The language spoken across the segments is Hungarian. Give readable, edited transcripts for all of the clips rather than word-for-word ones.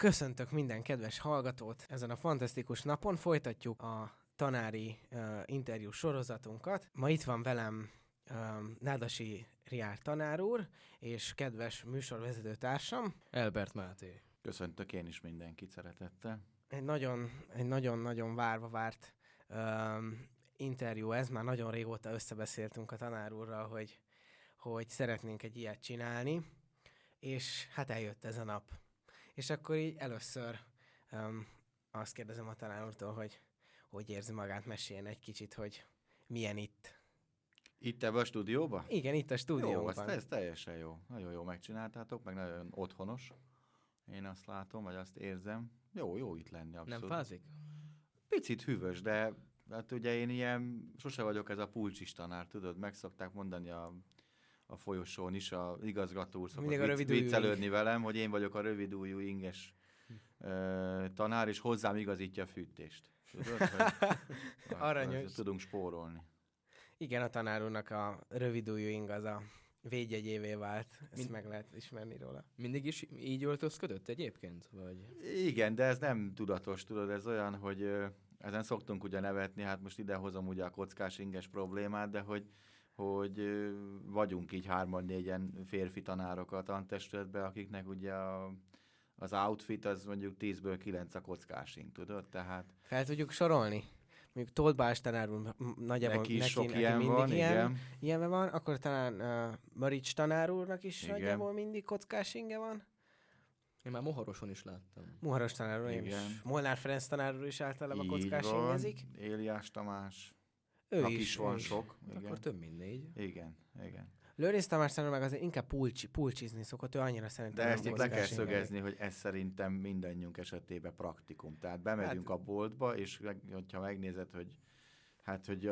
Köszöntök minden kedves hallgatót! Ezen a fantasztikus napon folytatjuk a tanári interjú sorozatunkat. Ma itt van velem Nádasi Riár tanár úr, és kedves műsorvezető társam. Elbert Máté. Köszöntök én is mindenkit szeretettel. Egy nagyon-nagyon várva várt interjú ez. Már nagyon régóta összebeszéltünk a tanár úrral, hogy szeretnénk egy ilyet csinálni, és hát eljött ez a nap. És akkor így először azt kérdezem a tanár úrtól, hogy érzi magát, meséljen egy kicsit, hogy milyen itt. Itt ebben a stúdióban? Igen, itt a stúdióban. Jó, ez teljesen jó. Nagyon jó megcsináltátok, meg nagyon otthonos. Én azt látom, vagy azt érzem. Jó itt lenni abszolút. Nem fázik? Picit hűvös, de hát ugye én ilyen, sose vagyok ez a pulcsis tanár, tudod, meg szokták mondani a folyosón is, a igazgató úr szokott viccelődni velem, hogy én vagyok a rövidújú inges tanár, és hozzám igazítja a fűtést. Tudod, hogy aranyos. Tudunk spórolni. Igen, a tanár úrnak a rövidújú ing az a védjegyévé vált. Ezt meg lehet ismerni róla. Mindig is így öltözködött egyébként? Vagy? Igen, de ez nem tudatos, tudod, ez olyan, hogy ezen szoktunk ugye nevetni, hát most idehozom ugye a kockás inges problémát, de hogy vagyunk így 3-4 férfi tanárok a tantestületben, akiknek ugye az outfit az mondjuk 10-ből 9 a kockásink, tudod? Tehát... Fel tudjuk sorolni? Mondjuk Tóth Balázs tanár úr nagyjából neki sok ilyen mindig van, ilyen van, akkor talán Marics tanár úrnak is igen. Nagyjából mindig kockás inge van. Én már Moharoson is láttam. Moharos tanár úr, én is. Molnár Ferenc tanár úr is általában kockás ingezik. Éliás Tamás. Ő is van sok. Igen. Akkor több mint 4. Igen. Lőrinc Tamás tanár meg azért inkább pulcsizni szokott, ő annyira szerintem. De ezt itt le kell szögezni, hogy ez szerintem mindannyiunk esetében praktikum. Tehát bemegyünk a boltba, és hogyha megnézed, hogy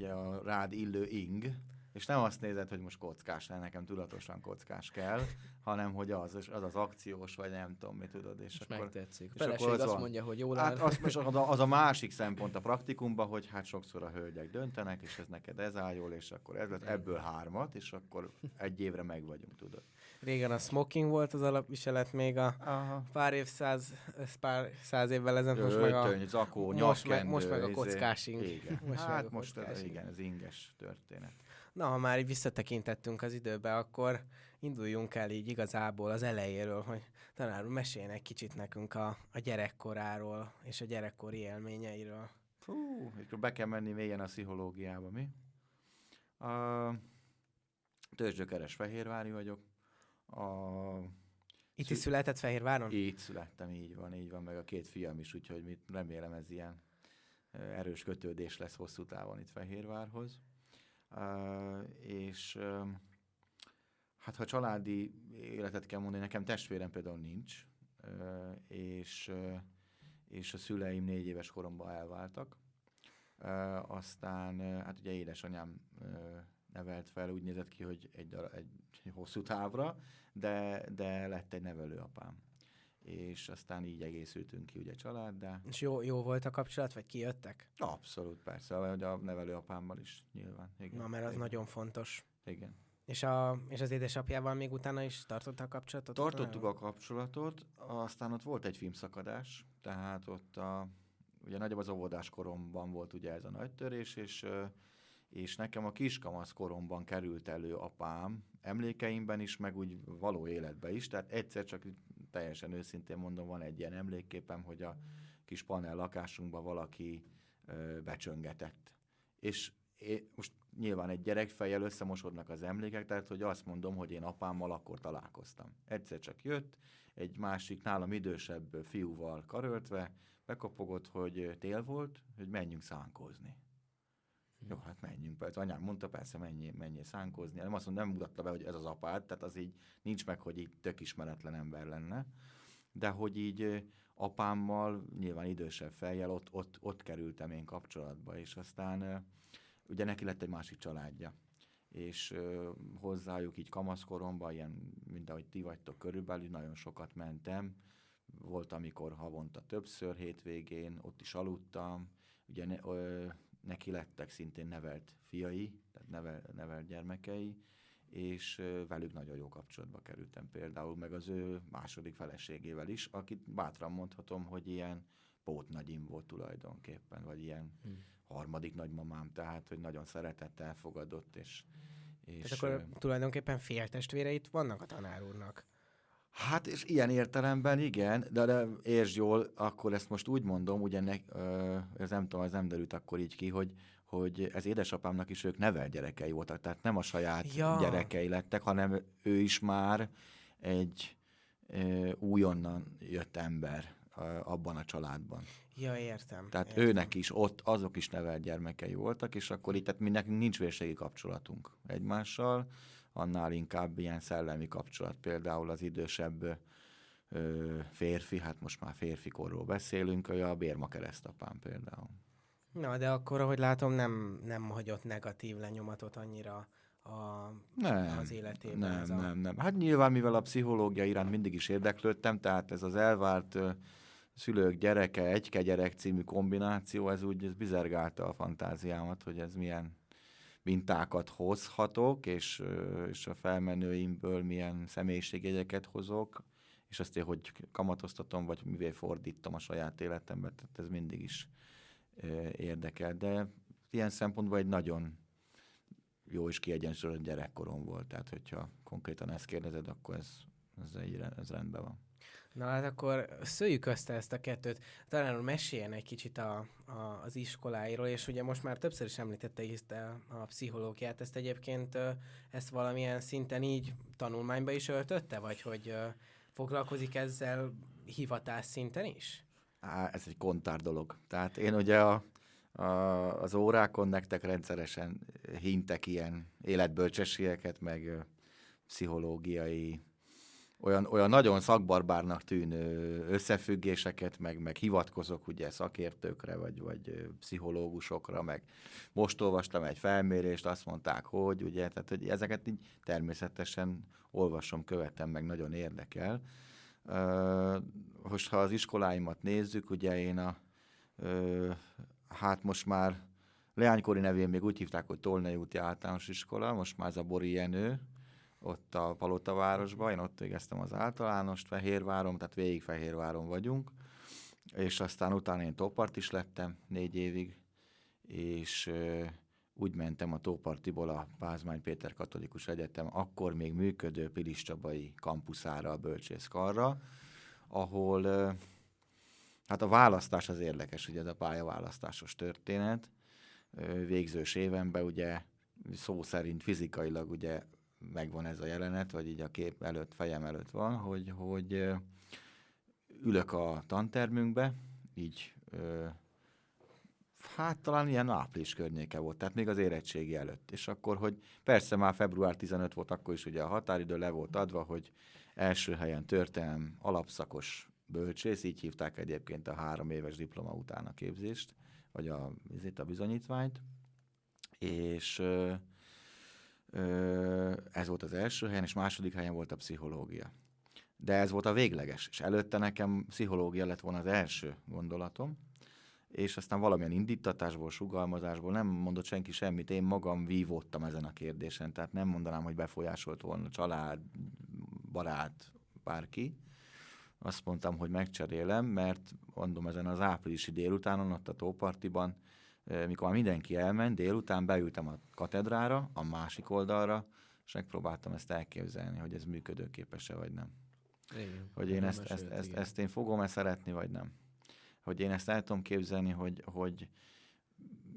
a rád illő ing, és nem azt nézed, hogy most kockás, nekem tudatosan kockás kell, hanem hogy az akciós, vagy nem tudom, mit tudod. És akkor megtetszik. A feleség azt mondja, hogy jól áll. Hát az a másik szempont a praktikumban, hogy hát sokszor a hölgyek döntenek, és ez neked ez áll jól, és akkor ez lett ebből 3, és akkor 1 évre meg vagyunk, tudod. Régen a smoking volt az alapviselet, még a pár száz évvel ezelőtt, most meg a zakó, most meg a kockás ing. Igen. Hát most igen, ez inges történet. Na, ha már így visszatekintettünk az időbe, akkor induljunk el így igazából az elejéről, hogy tanár úr, meséljen egy kicsit nekünk a gyerekkoráról és a gyerekkori élményeiről. És be kell menni mélyen a pszichológiába, mi? Tőzsgyökeres fehérvári vagyok. Itt is született Fehérváron? Itt születtem, így van, meg a 2 fiam is, úgyhogy remélem ez ilyen erős kötődés lesz hosszú távon itt Fehérvárhoz. És hát ha családi életet kell mondani, nekem testvérem például nincs, és a szüleim 4 éves koromban elváltak. Aztán hát ugye édesanyám nevelt fel, úgy nézett ki, hogy egy hosszú távra, de lett egy nevelőapám. És aztán így egészültünk ki ugye családdá. És jó volt a kapcsolat, vagy kijöttek? Abszolút, persze, hogy a nevelőapámmal is nyilván. Igen, na, mert az igen. nagyon fontos. Igen. És az édesapjával még utána is tartotta a kapcsolatot? Tartottuk a kapcsolatot, aztán ott volt egy filmszakadás, tehát ott ugye nagyobb az óvodás koromban volt ugye ez a nagy törés, és nekem a kiskamasz koromban került elő apám, emlékeimben is, meg úgy való életben is, tehát egyszer csak teljesen őszintén mondom, van egy ilyen emlékképem, hogy a kis panel lakásunkban valaki becsöngetett. És most nyilván egy gyerekfejjel összemosodnak az emlékek, tehát hogy azt mondom, hogy én apámmal akkor találkoztam. Egyszer csak jött, egy másik nálam idősebb fiúval karöltve, bekopogott, hogy tél volt, hogy menjünk szánkozni. Jó, hát menjünk. Persze. Anyám mondta, persze menjél szánkozni. Nem azt mondom, nem mutatta be, hogy ez az apád, tehát az így nincs meg, hogy így tök ismeretlen ember lenne. De hogy így apámmal, nyilván idősebb fejjel, ott kerültem én kapcsolatba, és aztán ugye neki lett egy másik családja. És hozzájuk így kamaszkoromban, ilyen, mint ahogy ti vagytok körülbelül, nagyon sokat mentem. Volt, amikor havonta többször, hétvégén, ott is aludtam. Ugye neki lettek szintén nevelt fiai, tehát nevelt gyermekei, és velük nagyon jó kapcsolatba kerültem például, meg az ő második feleségével is, akit bátran mondhatom, hogy ilyen pótnagyim volt tulajdonképpen, vagy ilyen harmadik nagymamám, tehát, hogy nagyon szeretett, elfogadott, és tehát akkor tulajdonképpen féltestvéreit vannak a tanár úrnak? Hát, és ilyen értelemben igen, de értsd jól, akkor ezt most úgy mondom, ugye ez nem tudom, ez nem derült akkor így ki, hogy ez édesapámnak is ők nevelt gyerekei voltak, tehát nem a saját gyerekei lettek, hanem ő is már egy újonnan jött ember abban a családban. Ja, értem. Tehát értem. őnek is ott, azok is nevelt gyermekei voltak, és akkor itt, tehát mi nekünk nincs vérségi kapcsolatunk egymással, annál inkább ilyen szellemi kapcsolat. Például az idősebb férfi, hát most már férfi korról beszélünk, a Bérma keresztapám például. Na, de akkor, ahogy látom, nem hagyott negatív lenyomatot annyira az életében. Nem. Hát nyilván, mivel a pszichológia iránt mindig is érdeklődtem, tehát ez az elvárt szülők gyereke, egyke gyerek című kombináció, ez bizergálta a fantáziámat, hogy ez milyen mintákat hozhatok, és a felmenőimből milyen személyiségjegyeket hozok, és azt én, hogy kamatoztatom, vagy mivel fordítom a saját életembe, tehát ez mindig is érdekel. De ilyen szempontból egy nagyon jó és kiegyensúlyozott gyerekkorom volt, tehát hogyha konkrétan ezt kérdezed, akkor ez rendben van. Na hát akkor szőjük össze ezt a kettőt. Talán meséljen egy kicsit az iskoláiról, és ugye most már többször is említette itt a pszichológiát. Ezt egyébként ezt valamilyen szinten így tanulmányba is öltötte, vagy hogy foglalkozik ezzel hivatás szinten is? Ez egy kontár dolog. Tehát én ugye az órákon nektek rendszeresen hintek ilyen életbölcsességeket, meg pszichológiai olyan nagyon szakbarbárnak tűnő összefüggéseket, meg hivatkozok ugye szakértőkre, vagy pszichológusokra, meg most olvastam egy felmérést, azt mondták, hogy ugye, tehát hogy ezeket így természetesen olvasom, követem, meg nagyon érdekel. Most ha az iskoláimat nézzük, ugye én hát most már leánykori nevén még úgy hívták, hogy Tolnai úti általános iskola, most már ez a Bori Jenő, ott a Palotavárosban, én ott végeztem az általánost, Fehérváron, tehát végig Fehérváron vagyunk, és aztán utána én tópart is lettem 4 évig, és úgy mentem a Tópartiból a Pázmány Péter Katolikus Egyetem, akkor még működő Piliscsabai kampuszára, a bölcsészkarra, ahol hát a választás az érdekes, ugye ez a pályaválasztásos történet, végzős évenben ugye szó szerint fizikailag ugye megvan ez a jelenet, vagy így a kép előtt, fejem előtt van, hogy ülök a tantermünkbe, így hát talán ilyen április környéke volt, tehát még az érettségi előtt. És akkor, hogy persze már február 15 volt, akkor is ugye a határidő le volt adva, hogy első helyen történelem alapszakos bölcsész, így hívták egyébként a 3 éves diploma után a képzést, vagy a bizonyítványt, és ez volt az első helyen, és második helyen volt a pszichológia. De ez volt a végleges, és előtte nekem pszichológia lett volna az első gondolatom, és aztán valamilyen indítatásból, sugalmazásból nem mondott senki semmit, én magam vívódtam ezen a kérdésen, tehát nem mondanám, hogy befolyásolt volna család, barát, bárki. Azt mondtam, hogy megcserélem, mert mondom, ezen az áprilisi délutánon, ott a Tópartiban, mikor már mindenki elment, délután beültem a katedrára, a másik oldalra, és megpróbáltam ezt elképzelni, hogy ez működőképes-e, vagy nem. Igen, hogy én ezt én fogom-e szeretni, vagy nem. Hogy én ezt el tudom képzelni, hogy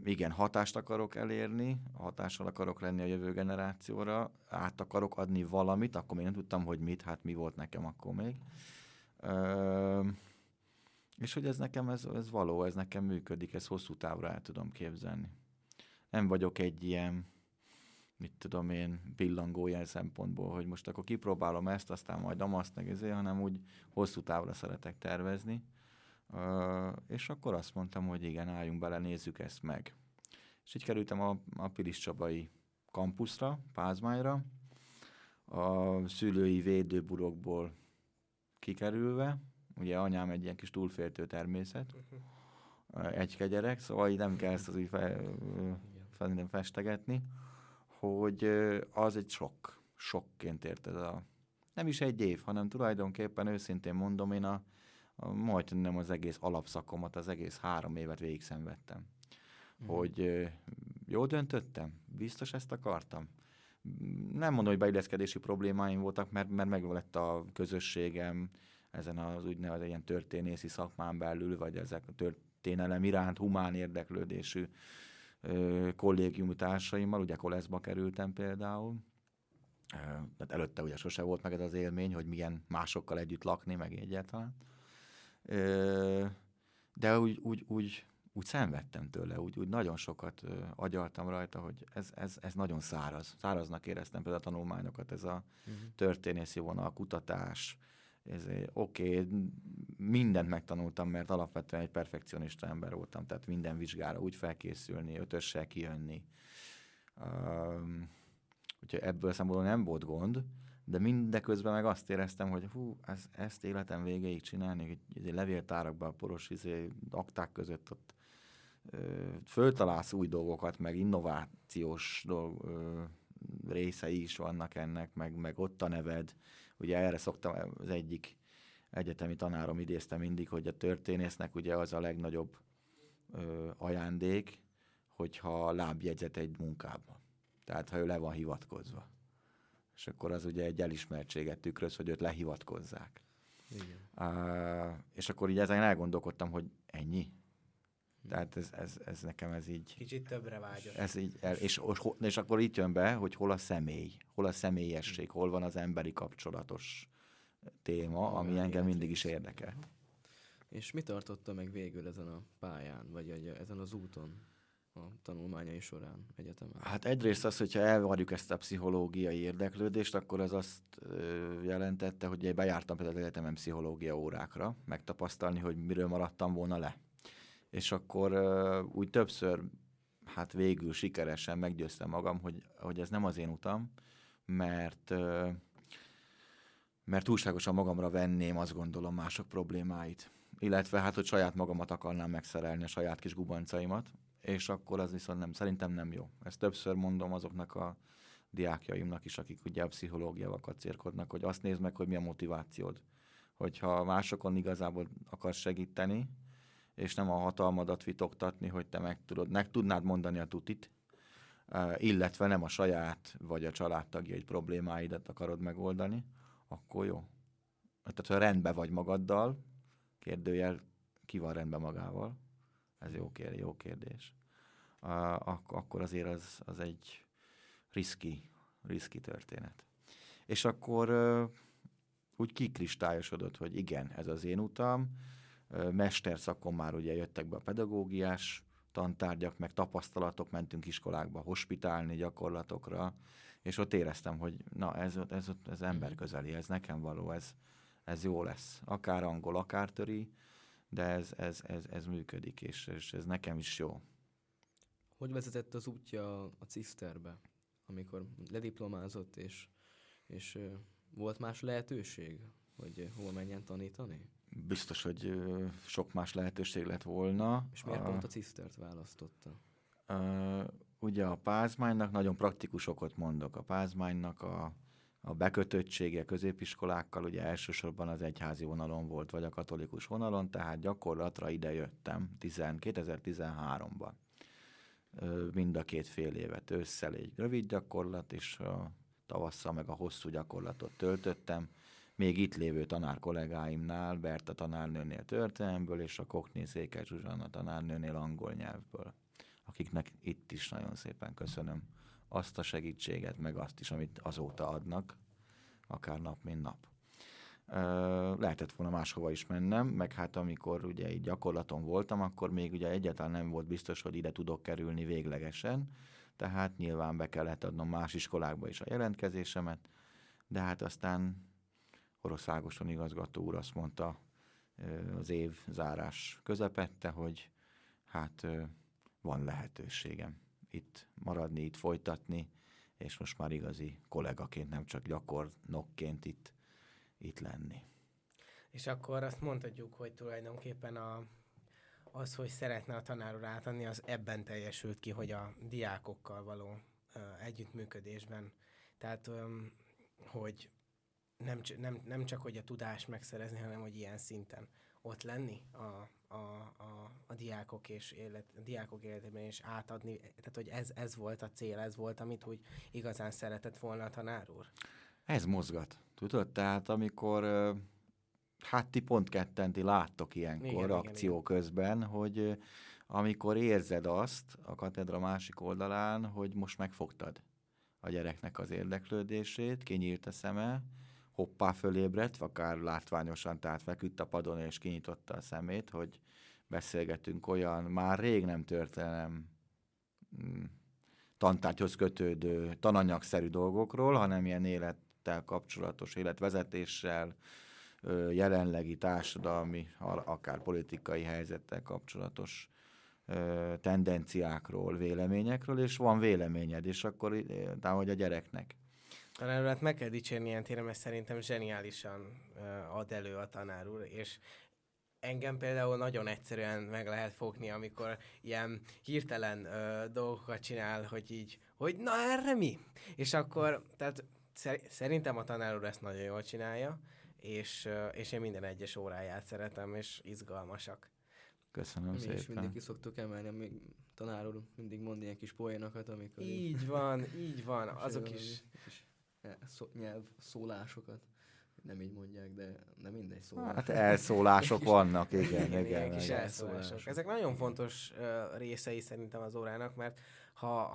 igen, hatást akarok elérni, hatással akarok lenni a jövő generációra, át akarok adni valamit, akkor még nem tudtam, hogy mit, hát mi volt nekem akkor még. És hogy ez nekem, ez való, ez nekem működik, ez hosszú távra el tudom képzelni. Nem vagyok egy ilyen, mit tudom én, pillangó ilyen szempontból, hogy most akkor kipróbálom ezt, aztán majd azt meg ezért, hanem úgy hosszú távra szeretek tervezni. És akkor azt mondtam, hogy igen, álljunk bele, nézzük ezt meg. És így kerültem a Piliscsabai kampuszra, Pázmányra, a szülői védőburokból kikerülve, ugye anyám egy ilyen kis túlféltő természet, egyke gyerek, szóval így nem kell ezt az úgy festegetni, hogy az egy sok. sokként érted nem is egy év, hanem tulajdonképpen őszintén mondom, én majdnem az egész alapszakomat, az egész 3 évet végig szenvedtem. Hogy jól döntöttem? Biztos ezt akartam? Nem mondom, hogy beilleszkedési problémáim voltak, mert meglett a közösségem ezen az úgynevezett ilyen történészi szakmán belül, vagy ezek a történelem iránt humán érdeklődésű kollégiumi társaimmal, ugye Koleszba kerültem például. Tehát előtte ugye sose volt meg ez az élmény, hogy milyen másokkal együtt lakni, meg egyáltalán. De úgy szenvedtem tőle, úgy nagyon sokat agyaltam rajta, hogy ez nagyon száraz. Száraznak éreztem például a tanulmányokat, ez a történészi vonal, kutatás. Oké, mindent megtanultam, mert alapvetően egy perfekcionista ember voltam, tehát minden vizsgára úgy felkészülni, 5-össel kijönni. Úgyhogy ebből szempontból nem volt gond, de mindeközben meg azt éreztem, hogy ezt életem végéig csinálni, egy levéltárakban, a poros akták között ott föltalálsz új dolgokat, meg innovációs részei is vannak ennek, meg ott a neved. Ugye erre szoktam, az egyik egyetemi tanárom idézte mindig, hogy a történésznek ugye az a legnagyobb ajándék, hogyha lábjegyzet egy munkában. Tehát ha ő le van hivatkozva. És akkor az ugye egy elismertséget tükröz, hogy őt lehivatkozzák. És akkor így ezen elgondolkodtam, hogy ennyi. Tehát ez nekem ez így... Kicsit többre vágyott. Ez így, és akkor itt jön be, hogy hol a személy, hol a személyesség, hol van az emberi kapcsolatos téma, ami engem mindig is érdekel. És mi tartotta meg végül ezen a pályán, vagy ezen az úton a tanulmányai során egyetemen? Hát egyrészt az, hogyha elvarjuk ezt a pszichológiai érdeklődést, akkor az azt jelentette, hogy én bejártam például az egyetemen pszichológia órákra, megtapasztalni, hogy miről maradtam volna le. És akkor úgy többször, hát végül sikeresen meggyőztem magam, hogy ez nem az én utam, mert túlságosan magamra venném, azt gondolom, mások problémáit. Illetve hát, hogy saját magamat akarnám megszerelni, a saját kis gubancaimat, és akkor az viszont szerintem nem jó. Ezt többször mondom azoknak a diákjaimnak is, akik ugye a pszichológiával kacérkodnak, hogy azt nézd meg, hogy mi a motivációd. Hogyha másokon igazából akarsz segíteni, és nem a hatalmadat vitogtatni, hogy te meg tudnád mondani a tutit, illetve nem a saját vagy a családtagjai problémáidat akarod megoldani, akkor jó. Tehát, ha rendben vagy magaddal, kérdőjel, ki van rendben magával, ez jó kérdés, akkor azért az egy riszki történet. És akkor úgy kikristályosodott, hogy igen, ez az én utam. Mesterszakon már ugye jöttek be a pedagógiás tantárgyak, meg tapasztalatok, mentünk iskolákba hospitálni, gyakorlatokra, és ott éreztem, hogy na ez emberközeli, ez nekem való, ez jó lesz. Akár angol, akár töri, de ez működik, és ez nekem is jó. Hogy vezetett az útja a Ciszterbe, amikor lediplomázott, és volt más lehetőség, hogy hol menjen tanítani? Biztos, hogy sok más lehetőség lett volna. És miért pont a Cisztert választotta? Ugye a Pázmánynak, nagyon praktikus okot mondok, a Pázmánynak a bekötöttsége középiskolákkal ugye elsősorban az egyházi vonalon volt, vagy a katolikus vonalon, tehát gyakorlatra ide jöttem 2013-ban. Mind a 2 fél évet, ősszel egy rövid gyakorlat, és tavasszal meg a hosszú gyakorlatot töltöttem, még itt lévő tanár kollégáimnál, Berta tanárnőnél történelemből, és a Kokné Székely Zsuzsanna tanárnőnél angol nyelvből, akiknek itt is nagyon szépen köszönöm azt a segítséget, meg azt is, amit azóta adnak, akár nap, mint nap. Lehetett volna máshova is mennem, meg hát amikor ugye így gyakorlaton voltam, akkor még ugye egyáltalán nem volt biztos, hogy ide tudok kerülni véglegesen, tehát nyilván be kellett adnom más iskolákba is a jelentkezésemet, de hát aztán Orosz Ágoston igazgató úr azt mondta az év zárás közepette, hogy hát van lehetőségem itt maradni, itt folytatni, és most már igazi kollégaként, nem csak gyakornokként itt lenni. És akkor azt mondhatjuk, hogy tulajdonképpen az, hogy szeretne a tanár úr átadni, az ebben teljesült ki, hogy a diákokkal való együttműködésben. Tehát hogy nem csak hogy a tudást megszerezni, hanem hogy ilyen szinten ott lenni a diákok a diákok életében, és átadni, tehát hogy ez volt a cél, ez volt, amit úgy igazán szeretett volna a tanár úr. Ez mozgat, tudod? Tehát amikor, hát ti pont ketten ti láttok ilyenkor Igen, akció igen. közben, hogy amikor érzed azt a katedra másik oldalán, hogy most megfogtad a gyereknek az érdeklődését, kinyílt a szeme, hoppá fölébredt, akár látványosan, tehát feküdt a padon és kinyitotta a szemét, hogy beszélgetünk olyan már rég nem történelem tantárgyhoz kötődő, tananyagszerű dolgokról, hanem ilyen élettel kapcsolatos, életvezetéssel, jelenlegi társadalmi, akár politikai helyzettel kapcsolatos tendenciákról, véleményekről, és van véleményed, és akkor hogy a gyereknek. Tanár úr, hát meg kell dicsérni ilyen téren, mert szerintem zseniálisan ad elő a tanár úr, és engem például nagyon egyszerűen meg lehet fogni, amikor ilyen hirtelen dolgokat csinál, hogy így, hogy na erre mi? És akkor, tehát szerintem a tanár úr ezt nagyon jól csinálja, és én minden egyes óráját szeretem, és izgalmasak. Köszönöm Mi is szépen. mindig ki szoktuk emelni, amíg tanár úr mindig mond ilyen kis poénokat, amikor... Így van, azok is. Nyelv szólásokat. Nem így mondják, de mindegy szólás. Hát elszólások vannak, igen. Ilyen kis igen. elszólások. Ezek nagyon fontos részei szerintem az órának, mert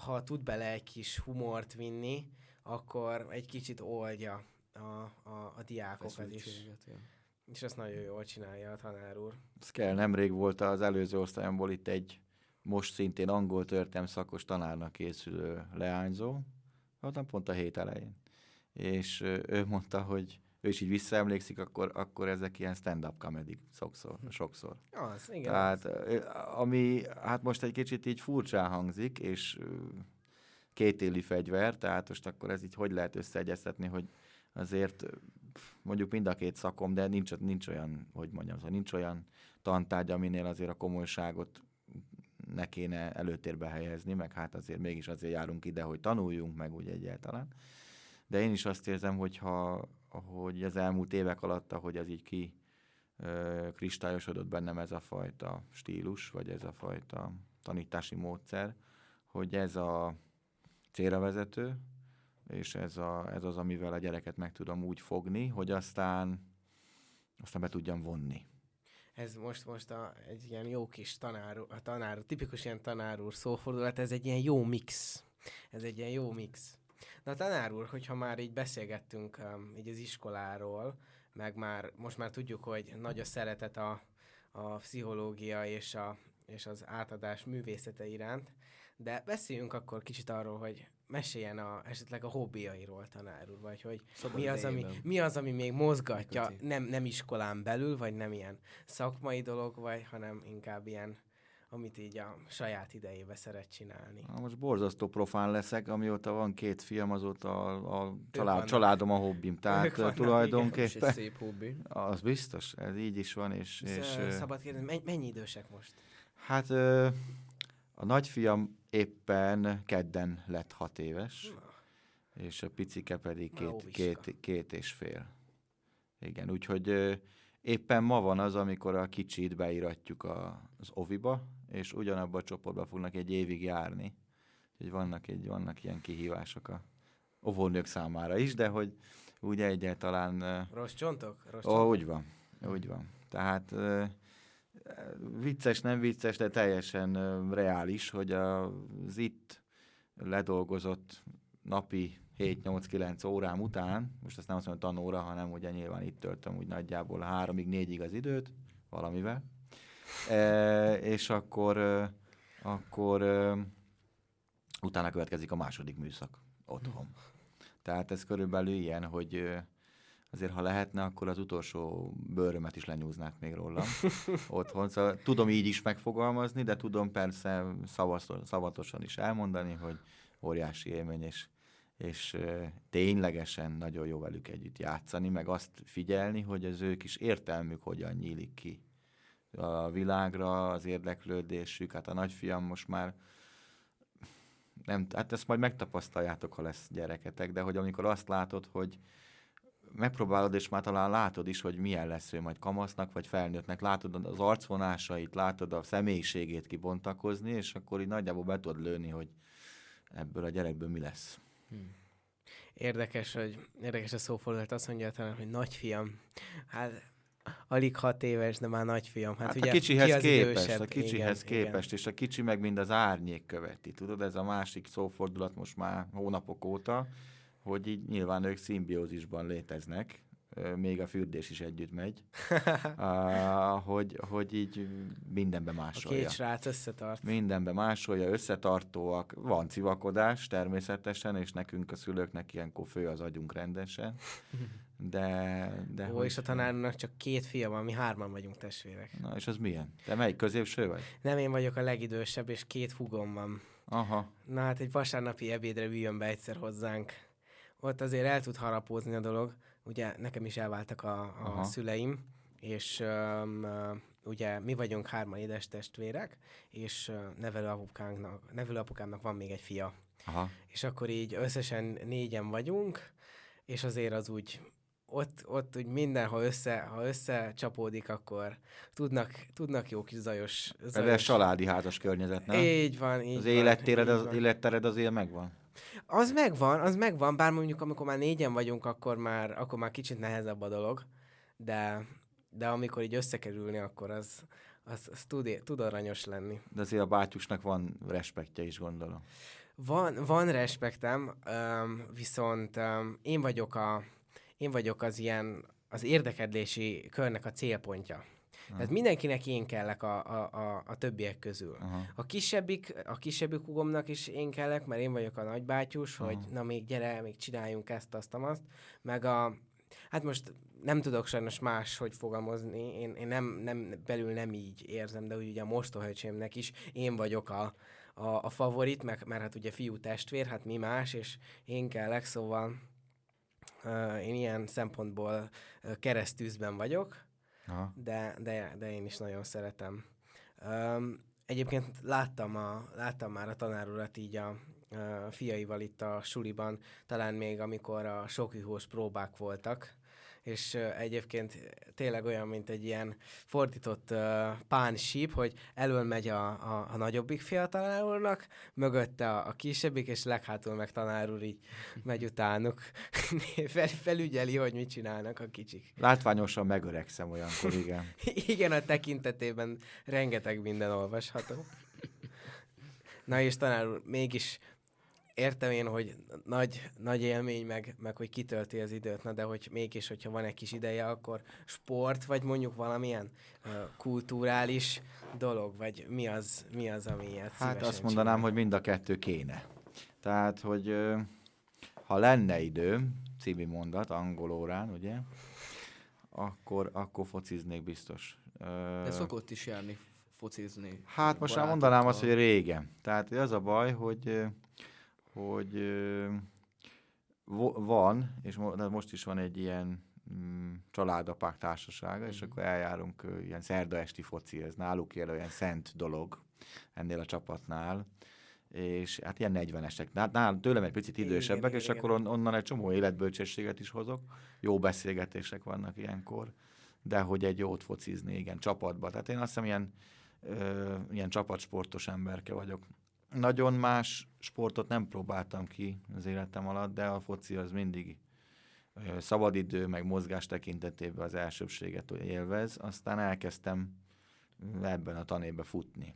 ha tud bele egy kis humort vinni, akkor egy kicsit oldja a diákokat is. Ja. És ezt nagyon jól csinálja a tanár úr. Ez kell, nemrég volt az előző osztályomból itt egy most szintén angol történelem szakos tanárnak készülő leányzó, pont a hét elején. És ő mondta, hogy ő is így visszaemlékszik, akkor ezek ilyen stand-up comedy sokszor. Az, igen. Tehát, ami hát most egy kicsit így furcsán hangzik, és kétéli fegyver, tehát most akkor ez így hogy lehet összeegyeztetni, hogy azért mondjuk mind a két szakom, de nincs olyan, hogy mondjam, szóval nincs olyan tantárgy, aminél azért a komolyságot ne kéne előtérbe helyezni, meg hát azért mégis azért járunk ide, hogy tanuljunk meg úgy egyáltalán. De én is azt érzem, hogy az elmúlt évek alatt, ahogy ez így kristályosodott bennem ez a fajta stílus, vagy ez a fajta tanítási módszer, hogy ez a célra vezető, és ez az, amivel a gyereket meg tudom úgy fogni, hogy aztán be tudjam vonni. Ez most egy ilyen jó kis tanár, tipikus ilyen tanár úr szófordulat, ez egy ilyen jó mix. Na tanár úr, hogyha már így beszélgettünk így az iskoláról, meg most már tudjuk, hogy nagy a szeretet a pszichológia és az átadás művészete iránt, de beszéljünk akkor kicsit arról, hogy meséljen esetleg a hobbiairól, tanár úr, vagy hogy mi az, ami még mozgatja, nem iskolán belül, vagy nem ilyen szakmai dolog, hanem inkább ilyen, amit így a saját idejébe szeret csinálni. Most borzasztó profán leszek, amióta van 2 fiam, azóta a családom a hobbim. Tehát tulajdonképpen... És szép hobbi. Az biztos, ez így is van. És szabad kérdezni, mennyi idősek most? Hát a nagyfiam éppen kedden lett 6 éves, és a picike pedig 2,5. Igen, úgyhogy éppen ma van az, amikor a kicsit beíratjuk az oviba, és ugyanabban a csoportban fognak egy évig járni. Úgyhogy vannak ilyen kihívások a óvónők számára is, de hogy úgy egyáltalán... Rossz csontok? Úgy van. Tehát vicces, nem vicces, de teljesen reális, hogy az itt ledolgozott napi 7-8-9 órám után, most ezt nem azt mondom tanóra, hanem ugye nyilván itt töltöm úgy nagyjából 3-4-ig az időt, valamivel, és akkor utána következik a második műszak otthon. Tehát ez körülbelül ilyen, hogy azért ha lehetne, akkor az utolsó bőrömet is lenyúznák még rólam otthon. Szóval tudom így is megfogalmazni, de tudom persze szavatosan is elmondani, hogy óriási élmény, és ténylegesen nagyon jó velük együtt játszani, meg azt figyelni, hogy az ő kis értelmük hogyan nyílik ki a világra, az érdeklődésük. Hát a nagyfiam most már nem, hát ezt majd megtapasztaljátok, ha lesz gyereketek, de hogy amikor azt látod, hogy megpróbálod, és már talán látod is, hogy milyen lesz ő majd kamasznak, vagy felnőttnek, látod az arcvonásait, látod a személyiségét kibontakozni, és akkor így nagyjából be tudod lőni, hogy ebből a gyerekből mi lesz. Érdekes a szófordulat, azt mondja talán, hogy nagyfiam. Hát alig 6 éves, de már nagyfiam. Hát ugye, a kicsihez ki az képest, idősebb? a kicsihez Igen, képest, és a kicsi meg mind az árnyék követi. Tudod, ez a másik szófordulat most már hónapok óta, hogy így nyilván ők szimbiózisban léteznek, még a fürdés is együtt megy, hogy így mindenbe A másolja. két srác összetart. Mindenbe másolja, összetartóak, van civakodás természetesen, és nekünk a szülőknek ilyenkor fő az agyunk rendesen, de Ó, és a tanárnak csak 2 fia van, mi 3-an vagyunk testvérek. Na, és az milyen? Te melyik középső vagy? Nem, én vagyok a legidősebb, és 2 húgom van. Aha. Na hát egy vasárnapi ebédre üljön be egyszer hozzánk. Ott azért el tud harapózni a dolog. Ugye nekem is elváltak a szüleim, és ugye mi vagyunk 3 édes testvérek, és nevelőapukámnak van még egy fia. Aha. És akkor így összesen 4-en vagyunk, és azért az úgy ott úgy minden, ha összecsapódik, akkor tudnak jó kis zajos. Ez családi házas környezet, nem? Így van, így az van. élettered azért megvan. Az megvan, bár mondjuk amikor már 4-en vagyunk, akkor már kicsit nehezebb a dolog, de amikor így összekerülni, akkor az tud aranyos lenni. De azért a bátyusnak van respektje is, gondolom. Van respektem, viszont én vagyok az érdeklődési körnek a célpontja. Tehát mindenkinek én kellek a többiek közül. A kisebbik húgomnak is én kellek, mert én vagyok a nagybátyus, hogy na még gyere, még csináljunk ezt, azt, meg hát most nem tudok sajnos máshogy fogalmazni, én belül nem így érzem, de ugye a mostohajcsémnek is én vagyok a favorit, mert hát ugye fiú testvér, hát mi más, és én kellek, szóval én ilyen szempontból keresztűzben vagyok. Aha. De én is nagyon szeretem. Egyébként láttam már a tanár urat így a fiaival itt a suliban, talán még amikor a sokhűhós próbák voltak, és egyébként tényleg olyan, mint egy ilyen fordított pánsíp, hogy elől megy a nagyobbik fia a tanár úrnak, mögötte a kisebbik, és leghátul meg tanár úr így megy utánuk. Felügyeli, hogy mit csinálnak a kicsik. Látványosan megöregszem olyankor, igen. Igen, a tekintetében rengeteg minden olvasható. Na és tanár úr, mégis értem én, hogy nagy élmény, meg hogy kitölti az időt, de hogy mégis, hogyha van egy kis ideje, akkor sport, vagy mondjuk valamilyen kulturális dolog, vagy mi az ami ilyet Hát azt mondanám, hogy mind a kettő kéne. Tehát, hogy ha lenne idő, című mondat, angol órán, ugye, akkor fociznék biztos. De szokott is járni focizni. Hát most már mondanám azt, hogy régen. Tehát az a baj, hogy van, és most is van egy ilyen családapák társasága, és akkor eljárunk ilyen szerda esti foci, ez náluk olyan szent dolog ennél a csapatnál, és hát ilyen 40-esek, tőlem egy picit idősebbek, és akkor onnan egy csomó életbölcsességet is hozok, jó beszélgetések vannak ilyenkor, de hogy egy jót focizni, igen, csapatba. Tehát én azt hiszem ilyen csapatsportos emberke vagyok. Nagyon más sportot nem próbáltam ki az életem alatt, de a foci az mindig szabadidő, meg mozgás tekintetében az elsőbséget élvez. Aztán elkezdtem ebben a tanévben futni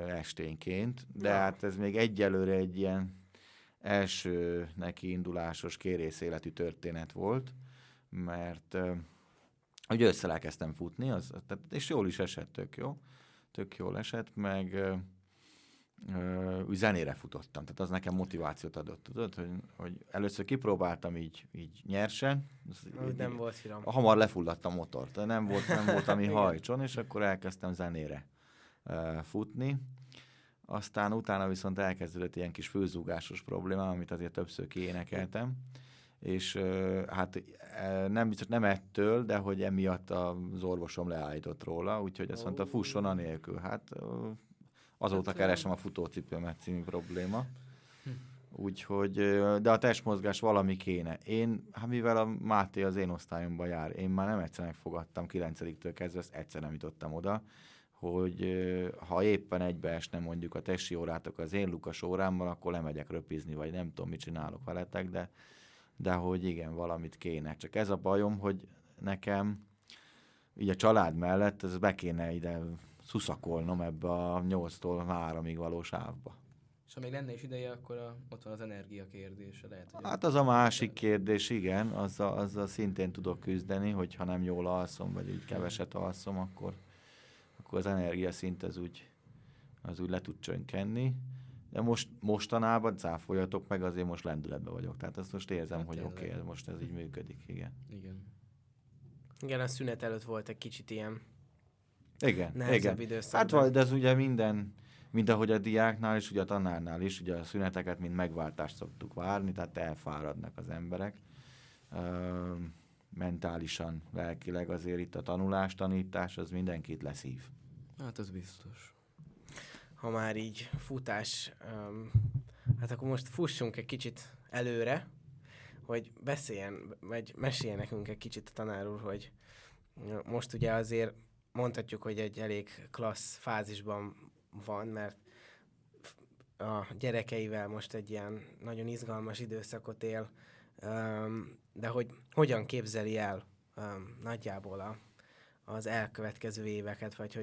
esténként, de hát ez még egyelőre egy ilyen első nekiindulásos kérészéletű történet volt, mert ugye összelelkezdtem futni, és jól is esett, tök jól esett, meg úgy zenére futottam, tehát az nekem motivációt adott, tudod, hogy először kipróbáltam így nyersen, nem volt finom. Hamar lefulladt a motor, tehát nem volt ami hajtson, és akkor elkezdtem zenére futni. Aztán utána viszont elkezdődött ilyen kis főzúgásos probléma, amit azért többször kiénekeltem, és hát nem ettől, de hogy emiatt az orvosom leállított róla, úgyhogy azt mondta, fusson anélkül. Hát Azóta keresem a futócipőmet című probléma. Úgyhogy, de a testmozgás valami kéne. Hát mivel a Máté az én osztályomban jár, én már nem egyszer megfogadtam 9-től kezdve, ezt egyszer nem jutottam oda, hogy ha éppen egybeesne mondjuk a testi órátok az én Lukas órámban, akkor lemegyek röpizni, vagy nem tudom, mit csinálok veletek, de hogy igen, valamit kéne. Csak ez a bajom, hogy nekem így a család mellett ez be kéne ide szuszakolnom ebbe a 8-tól 3-ig való sávba. És ha még lenne is ideje, akkor ott van az energia kérdése. Lehet, hogy Hát az a másik kérdés, igen, azzal szintén tudok küzdeni, hogy ha nem jól alszom, vagy így keveset alszom, akkor az energiaszint az úgy le tud csökkenni. De mostanában cáfoljatok meg, azért most lendületben vagyok. Tehát azt most érzem, Hát hogy tényleg. oké, most ez így működik, igen. Igen. Igen, a szünet előtt volt egy kicsit ilyen Igen, nehezebb igen. időszak. Hát de ez ugye mind ahogy a diáknál és ugye a tanárnál is, ugye a szüneteket mind megváltást szoktuk várni, tehát elfáradnak az emberek. Mentálisan, lelkileg azért itt a tanulás, tanítás, az mindenkit leszív. Hát ez biztos. Ha már így futás, hát akkor most fussunk egy kicsit előre, hogy vagy meséljen nekünk egy kicsit a tanár úr, hogy most ugye azért mondhatjuk, hogy egy elég klassz fázisban van, mert a gyerekeivel most egy ilyen nagyon izgalmas időszakot él, de hogy hogyan képzeli el nagyjából az elkövetkező éveket, vagy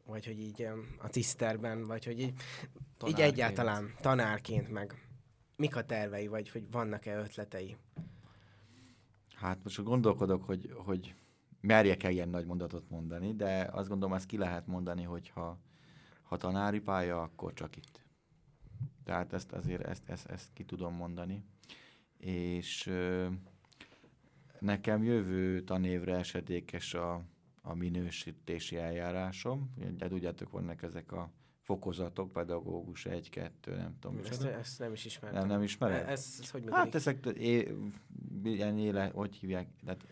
hogy így a ciszterben, vagy hogy így egyáltalán tanárként meg mik a tervei, vagy hogy vannak-e ötletei? Hát most gondolkodok, hogy merjek-e ilyen nagy mondatot mondani, de azt gondolom, ezt ki lehet mondani, hogy ha tanári pálya, akkor csak itt. Tehát ezt ki tudom mondani. És nekem jövő tanévre esedékes a minősítési eljárásom. Ugye tudjátok, vannak ezek a fokozatok, pedagógus 1, 2, nem tudom. Ezt nem is ismertem. Nem ismered? Ez hogy működik? Hát ezek ilyen hogy hívják, tehát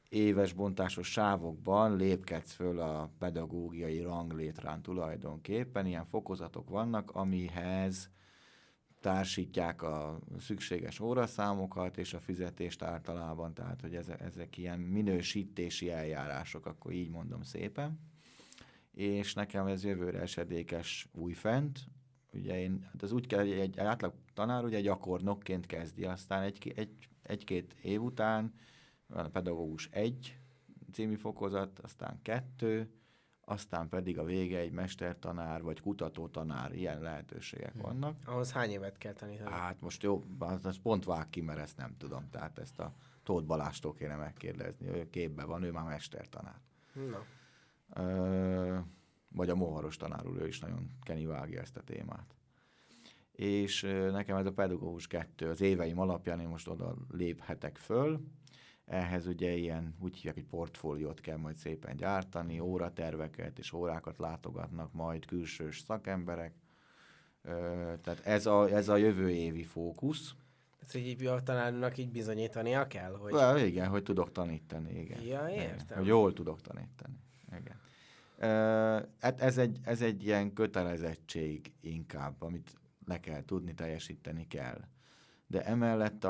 éves bontásos sávokban lépkedsz föl a pedagógiai ranglétrán tulajdonképpen. Ilyen fokozatok vannak, amihez társítják a szükséges óraszámokat és a fizetést általában, tehát hogy ezek ilyen minősítési eljárások, akkor így mondom szépen. És nekem ez jövőre esedékes újfent. Ugye az úgy kell, hogy egy átlag tanár ugye gyakornokként kezdi, aztán egy-két év után van a pedagógus 1 című fokozat, aztán 2, aztán pedig a vége egy mestertanár vagy kutatótanár, ilyen lehetőségek vannak. Ahhoz hány évet kell tanítani? Hát most jó, azt pont vág ki, mert ezt nem tudom. Tehát ezt a Tóth Balástól kéne megkérdezni. Ő képben van, ő már mestertanár. Na. Vagy a Moharos tanár úr, ő is nagyon vágja ezt a témát. És nekem ez a pedagógus 2, az éveim alapján én most oda léphetek föl. Ehhez ugye ilyen, úgy hívják, hogy portfóliót kell majd szépen gyártani, óraterveket és órákat látogatnak majd külsős szakemberek. Tehát ez a jövő évi fókusz. Tehát, hogy így a tanárnak így bizonyítania kell, hogy... Igen, hogy tudok tanítani, igen. Ja, értem. Igen, hogy jól tudok tanítani, igen. Hát ez egy ilyen kötelezettség inkább, amit le kell tudni, teljesíteni kell. De emellett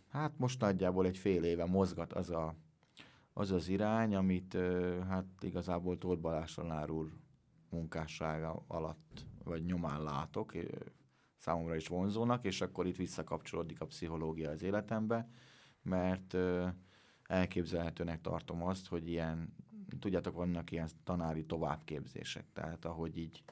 hát most nagyjából egy fél éve mozgat az irány, amit hát igazából Tóth Balázs tanár úr munkássága alatt, vagy nyomán látok, számomra is vonzónak, és akkor itt visszakapcsolódik a pszichológia az életembe, mert elképzelhetőnek tartom azt, hogy ilyen, tudjátok, vannak ilyen tanári továbbképzések, tehát ahogy így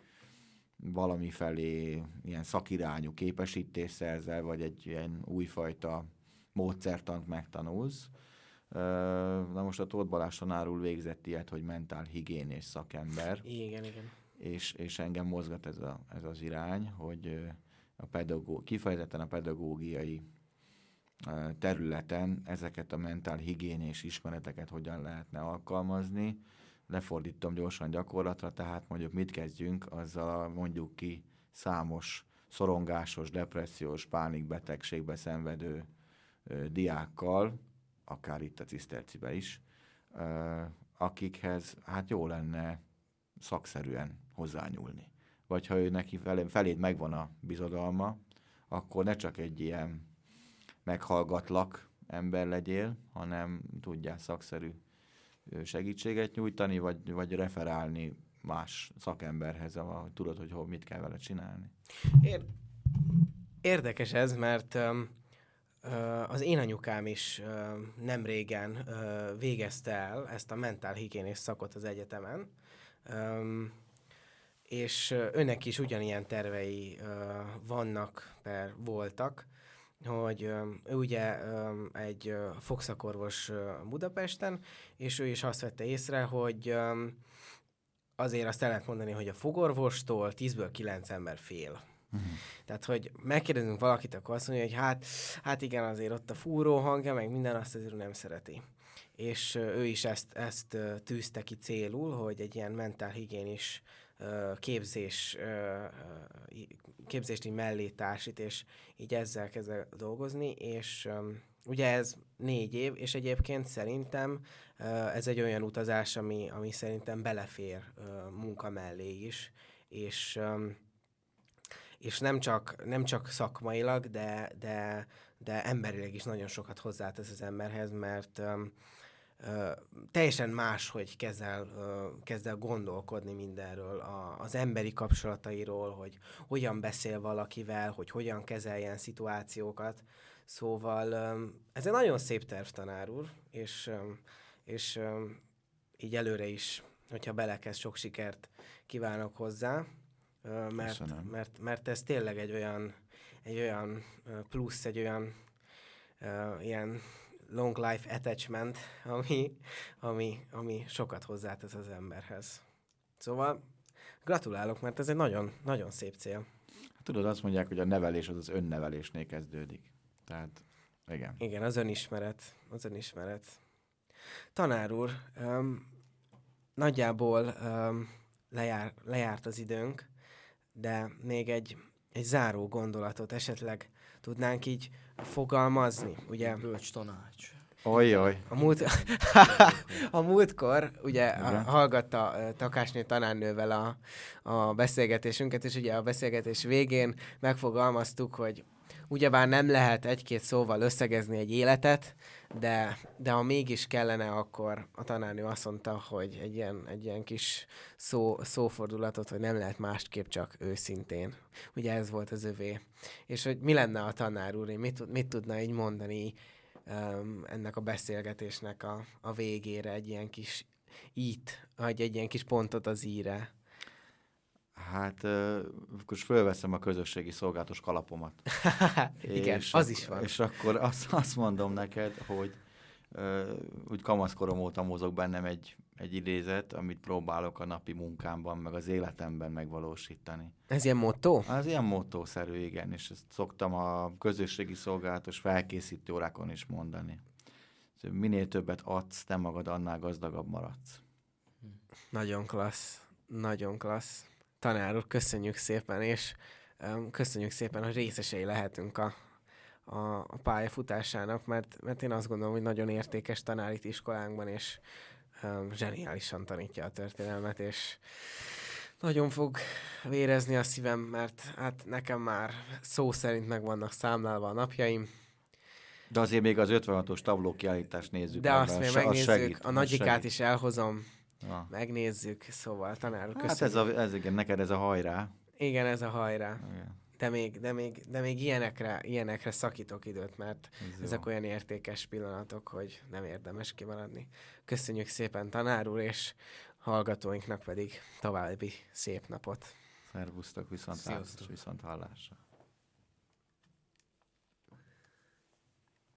valami felé ilyen szakirányú képesítést szerzel, vagy egy ilyen újfajta módszertant megtanulsz. Na most a Tóth Balázs tanár úr végzett ilyet, hogy mentálhigiénés szakember. Igen. És engem mozgat ez az irány, hogy kifejezetten a pedagógiai területen ezeket a mentálhigiénés ismereteket hogyan lehetne alkalmazni. Lefordítom gyorsan gyakorlatra, tehát mondjuk mit kezdjünk azzal mondjuk ki számos szorongásos, depressziós, pánikbetegségbe szenvedő diákkal, akár itt a Cisztercibe is, akikhez hát jó lenne szakszerűen hozzányúlni. Vagy ha ő neki feléd megvan a bizodalma, akkor ne csak egy ilyen meghallgatlak ember legyél, hanem tudjál szakszerű segítséget nyújtani, vagy referálni más szakemberhez, ahol tudod, hogy mit kell vele csinálni. Érdekes ez, mert az én anyukám is nem régen végezte el ezt a mentálhigiénés szakot az egyetemen, és önnek is ugyanilyen tervei vannak, voltak, hogy ő ugye egy fogszakorvos Budapesten, és ő is azt vette észre, hogy azért azt el lehet mondani, hogy a fogorvostól 10-ből 9 ember fél. Tehát, hogy megkérdezünk valakit, akkor azt mondja, hogy hát igen, azért ott a fúró hangja, meg minden azt azért nem szereti. És ő is ezt tűzte ki célul, hogy egy ilyen mentálhigiénis képzést így mellé társít, és így ezzel kezd dolgozni, és ugye ez 4 év, és egyébként szerintem ez egy olyan utazás, ami szerintem belefér munka mellé is, és nem csak szakmailag, de emberileg is nagyon sokat hozzátesz az emberhez, mert teljesen máshogy kezd el gondolkodni mindenről, az emberi kapcsolatairól, hogy hogyan beszél valakivel, hogy hogyan kezeljen szituációkat. Szóval ez egy nagyon szép terv, tanár úr, és így előre is, hogyha belekezd, sok sikert kívánok hozzá, mert ez tényleg egy olyan plusz, egy olyan ilyen long life attachment, ami sokat hozzátesz az emberhez. Szóval gratulálok, mert ez egy nagyon, nagyon szép cél. Tudod, azt mondják, hogy a nevelés az önnevelésnél kezdődik. Tehát, igen. Igen, az önismeret. Tanár úr, nagyjából lejárt az időnk, de még egy záró gondolatot esetleg tudnánk így fogalmazni, ugye? Bölcs tanács. Ojjaj. A múltkor ugye hallgatta Takásné tanárnővel a beszélgetésünket, és ugye a beszélgetés végén megfogalmaztuk, hogy ugyebár nem lehet 1-2 szóval összegezni egy életet, de ha mégis kellene, akkor a tanárnő azt mondta, hogy egy ilyen kis szófordulatot, hogy nem lehet másképp, csak őszintén. Ugye ez volt az övé. És hogy mi lenne a tanár úr, mit tudna így mondani ennek a beszélgetésnek a végére, egy ilyen kis egy ilyen kis pontot az íre. Hát, akkor fölveszem a közösségi szolgálatos kalapomat. Igen, az is van. És akkor azt mondom neked, hogy úgy kamaszkorom óta mozog bennem egy idézet, amit próbálok a napi munkámban, meg az életemben megvalósítani. Ez ilyen motto? Az ilyen mottószerű, igen, és ezt szoktam a közösségi szolgálatos felkészítő órákon is mondani. Minél többet adsz, te magad, annál gazdagabb maradsz. Nagyon klassz, nagyon klassz. Tanár úr, köszönjük szépen, és köszönjük szépen, hogy részesei lehetünk a pályafutásának, mert én azt gondolom, hogy nagyon értékes tanár itt iskolánkban, és zseniálisan tanítja a történelmet, és nagyon fog vérezni a szívem, mert hát nekem már szó szerint meg vannak számlálva a napjaim. De azért még az 56-os tablókiállítást nézzük. De azt még megnézzük, segít, a nagyikát is elhozom, megnézzük. Szóval tanár úr, köszönjük. Hát ez igen, neked ez a hajrá. Igen, ez a hajrá. Igen. De még ilyenekre szakítok időt, mert ezek olyan értékes pillanatok, hogy nem érdemes kimaradni. Köszönjük szépen, tanár úr, és hallgatóinknak pedig további szép napot. Szervusztok, viszont hallásra.